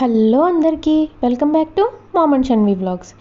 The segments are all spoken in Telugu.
హలో అందరికీ welcome back to mom and Shanvi vlogs.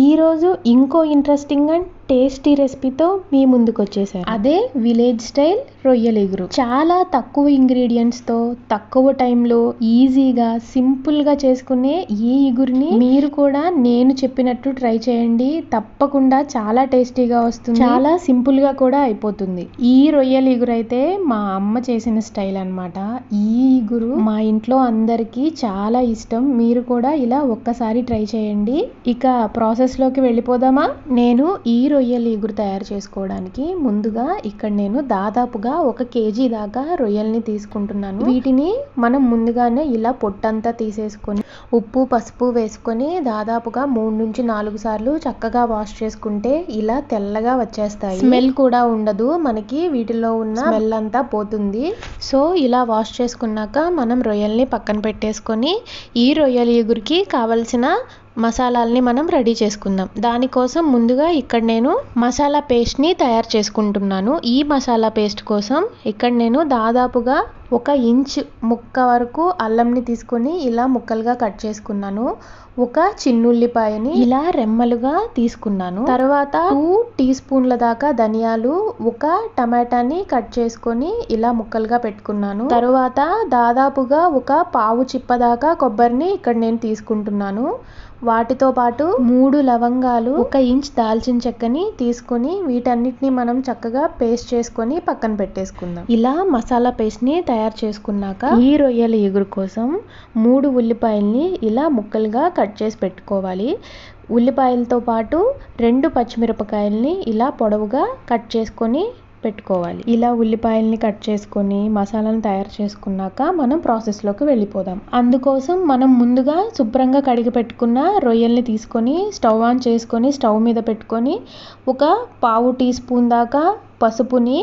ఈరోజు ఇంకో ఇంట్రెస్టింగ్ అండ్ టేస్టీ రెసిపీతో మీ ముందుకు వచ్చేసాను. అదే విలేజ్ స్టైల్ రొయ్యల ఇగురు. చాలా తక్కువ ఇంగ్రీడియంట్స్తో తక్కువ టైంలో ఈజీగా సింపుల్గా చేసుకునే ఈ ఇగురిని మీరు కూడా నేను చెప్పినట్టు ట్రై చేయండి. తప్పకుండా చాలా టేస్టీగా వస్తుంది, చాలా సింపుల్గా కూడా అయిపోతుంది. ఈ రొయ్యల ఇగురు అయితే మా అమ్మ చేసిన స్టైల్ అన్నమాట. ఈ ఇగురు మా ఇంట్లో అందరికీ చాలా ఇష్టం. మీరు కూడా ఇలా ఒక్కసారి ట్రై చేయండి. ఇక ప్రాసెస్లోకి వెళ్ళిపోదామా? నేను ఈ రొయ్యల ఇగురు తయారు చేసుకోవడానికి ముందుగా ఇక్కడ నేను దాదాపుగా 1 కేజీ దాకా రొయ్యల్ని తీసుకుంటున్నాను. వీటిని మనం ముందుగానే ఇలా పొట్టంతా తీసేసుకొని ఉప్పు పసుపు వేసుకొని దాదాపుగా 3 నుంచి 4 సార్లు చక్కగా వాష్ చేసుకుంటే ఇలా తెల్లగా వచ్చేస్తాయి. స్మెల్ కూడా ఉండదు, మనకి వీటిలో ఉన్న స్మెల్ అంతా పోతుంది. సో ఇలా వాష్ చేసుకున్నాక మనం రొయ్యల్ని పక్కన పెట్టేసుకొని ఈ రొయ్యల ఇగురికి కావలసిన మసాలాల్ని మనం రెడీ చేసుకుందాం. దానికోసం ముందుగా ఇక్కడ నేను మసాలా పేస్ట్ని తయారు చేసుకుంటున్నాను. ఈ మసాలా పేస్ట్ కోసం ఇక్కడ నేను దాదాపుగా 1 ఇంచ్ ముక్క వరకు అల్లంని తీసుకొని ఇలా ముక్కలుగా కట్ చేసుకున్నాను. 1 చిన్నుల్లిపాయని ఇలా రెమ్మలుగా తీసుకున్నాను. తర్వాత 2 టీ స్పూన్ల దాకా ధనియాలు, 1 టమాటాని కట్ చేసుకొని ఇలా ముక్కలుగా పెట్టుకున్నాను. తర్వాత దాదాపుగా 1 పావు చిప్ప దాకా కొబ్బరిని ఇక్కడ నేను తీసుకుంటున్నాను. వాటితో పాటు 3 లవంగాలు, 1 ఇంచ్ దాల్చిన చెక్కని తీసుకొని వీటన్నిటిని మనం చక్కగా పేస్ట్ చేసుకొని పక్కన పెట్టేసుకుందాం. ఇలా మసాలా పేస్ట్ని తయారు చేసుకున్నాక ఈ రొయ్యల ఇగురు కోసం 3 ఉల్లిపాయల్ని ఇలా ముక్కలుగా కట్ చేసి పెట్టుకోవాలి. ఉల్లిపాయలతో పాటు 2 పచ్చిమిరపకాయల్ని ఇలా పొడవుగా కట్ చేసుకొని పెట్టుకోవాలి. ఇలా ఉల్లిపాయల్ని కట్ చేసుకొని మసాలాను తయారు చేసుకున్నాక మనం ప్రాసెస్లోకి వెళ్ళిపోదాం. అందుకోసం మనం ముందుగా శుభ్రంగా కడిగి పెట్టుకున్న రొయ్యల్ని తీసుకొని స్టవ్ ఆన్ చేసుకొని స్టవ్ మీద పెట్టుకొని 1 పావు టీ స్పూన్ దాకా పసుపుని,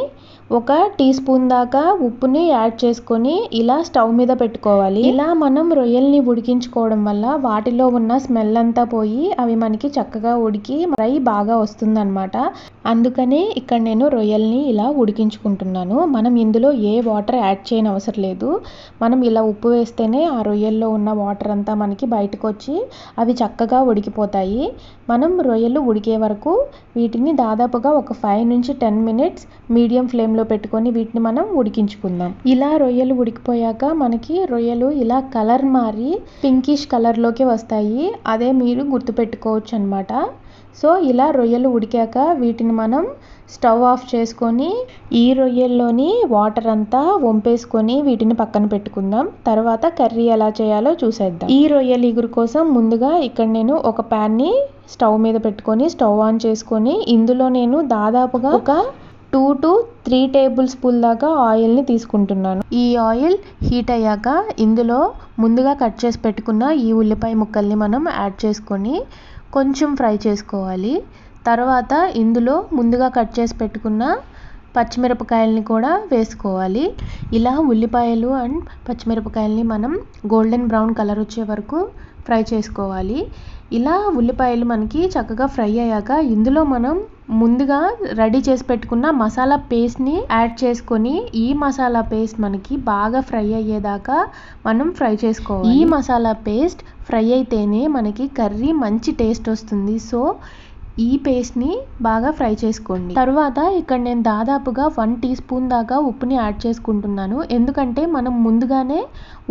1 టీ స్పూన్ దాకా ఉప్పుని యాడ్ చేసుకొని ఇలా స్టవ్ మీద పెట్టుకోవాలి. ఇలా మనం రొయ్యల్ని ఉడికించుకోవడం వల్ల వాటిలో ఉన్న స్మెల్ అంతా పోయి అవి మనకి చక్కగా ఉడికి ఫ్రై బాగా వస్తుందన్నమాట. అందుకనే ఇక్కడ నేను రొయ్యల్ని ఇలా ఉడికించుకుంటున్నాను. మనం ఇందులో ఏ వాటర్ యాడ్ చేయని అవసరం లేదు. మనం ఇలా ఉప్పు వేస్తేనే ఆ రొయ్యల్లో ఉన్న వాటర్ అంతా మనకి బయటకు వచ్చి అవి చక్కగా ఉడికిపోతాయి. మనం రొయ్యలు ఉడికే వరకు వీటిని దాదాపుగా ఒక 5 నుంచి 10 మినిట్స్ మీడియం ఫ్లేమ్లో పెట్టుకొని వీటిని మనం ఉడికించుకుందాం. ఇలా రొయ్యలు ఉడికిపోయాక మనకి రొయ్యలు ఇలా కలర్ మారి పింకిష్ కలర్లోకి వస్తాయి. అదే మీరు గుర్తుపెట్టుకోవచ్చు అనమాట. సో ఇలా రొయ్యలు ఉడికాక వీటిని మనం స్టవ్ ఆఫ్ చేసుకొని ఈ రొయ్యల్లోని వాటర్ అంతా వంపేసుకొని వీటిని పక్కన పెట్టుకుందాం. తర్వాత కర్రీ ఎలా చేయాలో చూసేద్దాం. ఈ రొయ్యల ఇగురు కోసం ముందుగా ఇక్కడ నేను ఒక ప్యాన్ని స్టవ్ మీద పెట్టుకొని స్టవ్ ఆన్ చేసుకొని ఇందులో నేను దాదాపుగా ఒక 2 to 3 టేబుల్ స్పూన్ దాకా ఆయిల్ని తీసుకుంటున్నాను. ఈ ఆయిల్ హీట్ అయ్యాక ఇందులో ముందుగా కట్ చేసి పెట్టుకున్న ఈ ఉల్లిపాయ ముక్కల్ని మనం యాడ్ చేసుకొని కొంచెం ఫ్రై చేసుకోవాలి. తర్వాత ఇందులో ముందుగా కట్ చేసి పెట్టుకున్న పచ్చిమిరపకాయల్ని కూడా వేసుకోవాలి. ఇలా ఉల్లిపాయలు అండ్ పచ్చిమిరపకాయల్ని మనం గోల్డెన్ బ్రౌన్ కలర్ వచ్చే వరకు ఫ్రై చేసుకోవాలి. ఇలా ఉల్లిపాయలు మనకి చక్కగా ఫ్రై అయ్యాక ఇందులో మనం ముందుగా రెడీ చేసి పెట్టుకున్న మసాలా పేస్ట్ని యాడ్ చేసుకొని ఈ మసాలా పేస్ట్ మనకి బాగా ఫ్రై అయ్యేదాకా మనం ఫ్రై చేసుకోవాలి. ఈ మసాలా పేస్ట్ ఫ్రై అయితేనే మనకి కర్రీ మంచి టేస్ట్ వస్తుంది. సో ఈ పేస్ట్ని బాగా ఫ్రై చేసుకోండి. తర్వాత ఇక్కడ నేను దాదాపుగా 1 టీ స్పూన్ దాకా ఉప్పుని యాడ్ చేసుకుంటున్నాను. ఎందుకంటే మనం ముందుగానే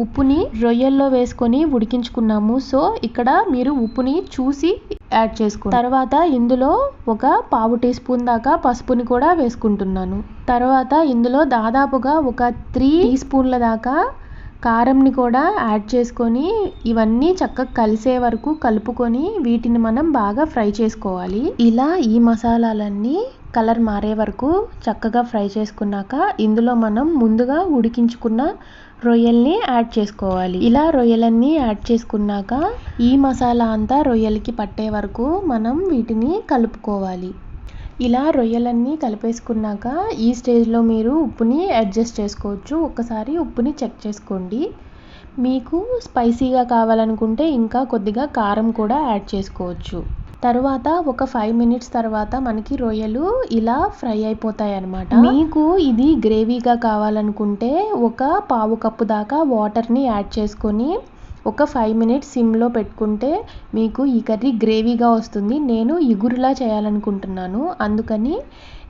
ఉప్పుని రొయ్యల్లో వేసుకొని ఉడికించుకున్నాము. సో ఇక్కడ మీరు ఉప్పుని చూసి యాడ్ చేసుకోండి. తర్వాత ఇందులో 1 పావు టీ స్పూన్ దాకా పసుపుని కూడా వేసుకుంటున్నాను. తర్వాత ఇందులో దాదాపుగా ఒక 3 టీ స్పూన్ల దాకా కారంని కూడా యాడ్ చేసుకొని ఇవన్నీ చక్కగా కలిసే వరకు కలుపుకొని వీటిని మనం బాగా ఫ్రై చేసుకోవాలి. ఇలా ఈ మసాలాలన్నీ కలర్ మారే వరకు చక్కగా ఫ్రై చేసుకున్నాక ఇందులో మనం ముందుగా ఉడికించుకున్న రొయ్యల్ని యాడ్ చేసుకోవాలి. ఇలా రొయ్యలన్నీ యాడ్ చేసుకున్నాక ఈ మసాలా అంతా రొయ్యలకి పట్టే వరకు మనం వీటిని కలుపుకోవాలి. ఇలా రొయ్యలన్నీ కలిపేసుకున్నాక ఈ స్టేజ్లో మీరు ఉప్పుని అడ్జస్ట్ చేసుకోవచ్చు. ఒక్కసారి ఉప్పుని చెక్ చేసుకోండి. మీకు స్పైసీగా కావాలనుకుంటే ఇంకా కొద్దిగా కారం కూడా యాడ్ చేసుకోవచ్చు. తర్వాత ఒక 5 మినిట్స్ తర్వాత మనకి రొయ్యలు ఇలా ఫ్రై అయిపోతాయి అన్నమాట. మీకు ఇది గ్రేవీగా కావాలనుకుంటే 1 పావు కప్పు దాకా వాటర్ని యాడ్ చేసుకొని ఒక 5 మినిట్స్ సిమ్లో పెట్టుకుంటే మీకు ఈ కర్రీ గ్రేవీగా వస్తుంది. నేను ఇగురులా చేయాలనుకుంటున్నాను, అందుకని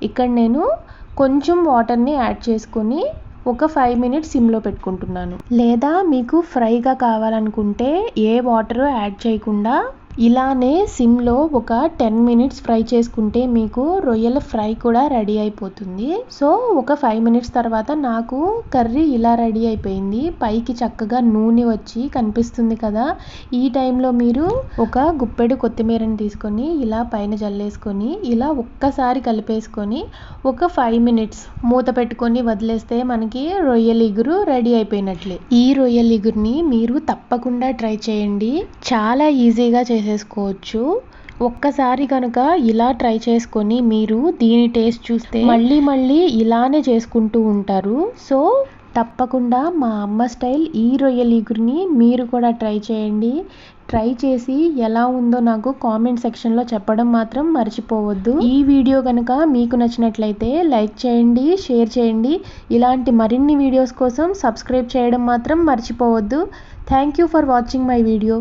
ఇక్కడ నేను కొంచెం వాటర్ని యాడ్ చేసుకొని ఒక 5 మినిట్స్ సిమ్లో పెట్టుకుంటున్నాను. లేదా మీకు ఫ్రైగా కావాలనుకుంటే ఏ వాటర్ యాడ్ చేయకుండా ఇలానే సిమ్లో ఒక 10 మినిట్స్ ఫ్రై చేసుకుంటే మీకు రొయ్యల ఫ్రై కూడా రెడీ అయిపోతుంది. సో ఒక 5 మినిట్స్ తర్వాత నాకు కర్రీ ఇలా రెడీ అయిపోయింది. పైకి చక్కగా నూనె వచ్చి కనిపిస్తుంది కదా. ఈ టైంలో మీరు ఒక గుప్పెడు కొత్తిమీరని తీసుకొని ఇలా పైన జల్లేసుకొని ఇలా ఒక్కసారి కలిపేసుకొని ఒక 5 మినిట్స్ మూత పెట్టుకొని వదిలేస్తే మనకి రొయ్యల ఇగురు రెడీ అయిపోయినట్లే. ఈ రొయ్యల ఇగురుని మీరు తప్పకుండా ట్రై చేయండి, చాలా ఈజీగా చేసేసుకోవచ్చు. ఒక్కసారి కనుక ఇలా ట్రై చేసుకొని మీరు దీని టేస్ట్ చూస్తే మళ్ళీ ఇలానే చేసుకుంటూ ఉంటారు. సో తప్పకుండా మా అమ్మ స్టైల్ ఈ రొయ్యల ఇగురుని మీరు కూడా ట్రై చేయండి. ట్రై చేసి ఎలా ఉందో నాకు కామెంట్ సెక్షన్లో చెప్పడం మాత్రం మర్చిపోవద్దు. ఈ వీడియో కనుక మీకు నచ్చినట్లయితే లైక్ చేయండి, షేర్ చేయండి. ఇలాంటి మరిన్ని వీడియోస్ కోసం సబ్స్క్రైబ్ చేయడం మాత్రం మర్చిపోవద్దు. Thank you for watching my video.